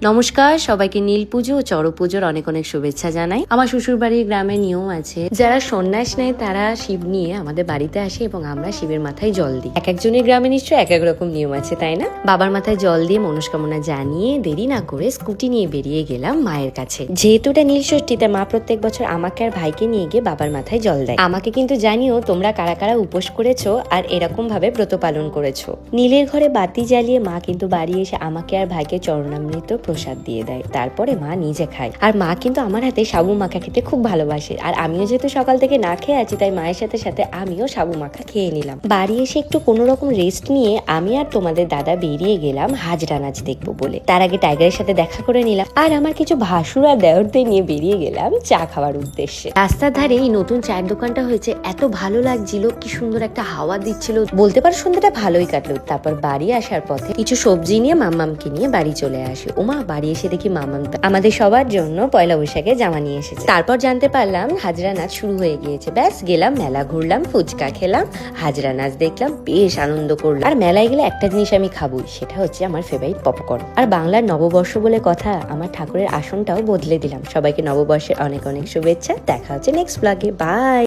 নমস্কার, সবাইকে নীল পুজো ও চড়ক পুজোর অনেক অনেক শুভেচ্ছা জানাই। আমার শ্বশুর বাড়ির গ্রামে নিয়ম আছে, যারা সন্ন্যাস নেয় তারা শিব নিয়ে আমাদের বাড়িতে আসে এবং আমরা শিবের মাথায় জল দিই। এক একজনের গ্রামে নিশ্চয়ই এক এক রকম নিয়ম আছে, তাই না? বাবার মাথায় জল দিয়ে মনস্কামনা জানিয়ে দেরি না করে স্কুটি নিয়ে বেরিয়ে গেলাম মায়ের কাছে। যেহেতু এটা নীল ষষ্ঠী, তাই মা প্রত্যেক বছর আমাকে আর ভাইকে নিয়ে গিয়ে বাবার মাথায় জল দেয়। আমাকে কিন্তু জানিও তোমরা কারা কারা উপোস করেছো আর এরকম ভাবে ব্রত পালন করেছো। নীলের ঘরে বাতি জ্বালিয়ে মা কিন্তু বাড়ি এসে আমাকে আর ভাইকে চরণামৃত প্রসাদ দিয়ে দেয়। তারপরে মা নিজে খায়। আর মা কিন্তু আমার হাতে সাবু মাখা খেতে খুব ভালোবাসে। আর আমিও যেহেতু সকাল থেকে না খেয়ে আছি, তাই মায়ের সাথে সাথে আমিও সাবু মাখা খেয়ে নিলাম। বাড়ি এসে একটু কোনো রকম রেস্ট নিয়ে আমি আর তোমাদের দাদা বেরিয়ে গেলাম হাজরা নাচ দেখবো বলে। তার আগে টাইগারের সাথে দেখা করে নিলাম আর আমার কিছু ভাসুর আর দেওরদের নিয়ে বেরিয়ে গেলাম চা খাওয়ার উদ্দেশ্যে। রাস্তার ধারে এই নতুন চায়ের দোকানটা হয়েছে, এত ভালো লাগছিল, কি সুন্দর একটা হাওয়া দিচ্ছিল, বলতে পারো সন্ধ্যাটা ভালোই কাটলো। তারপর বাড়ি আসার পথে কিছু সবজি নিয়ে মাম্মামকে নিয়ে বাড়ি চলে আসে। ওমা, বাড়ি এসে দেখি মামাম আমাদের সবার জন্য পয়লা বৈশাখে জামা নিয়ে এসেছে। তারপর জানতে পারলাম হাজরা নাচ শুরু হয়ে গিয়েছে। ব্যাস গেলাম, মেলা ঘুরলাম, ফুচকা খেলাম, হাজরা নাচ দেখলাম, বেশ আনন্দ করলাম। আর মেলায় গেলে একটা জিনিস আমি খাবই, সেটা হচ্ছে আমার ফেভারিট পপকর্ন। আর বাংলার নববর্ষ বলে কথা, আমার ঠাকুরের আসনটাও বদলে দিলাম। সবাইকে নববর্ষের অনেক অনেক শুভেচ্ছা। দেখা হচ্ছে নেক্সট ব্লগে। বাই।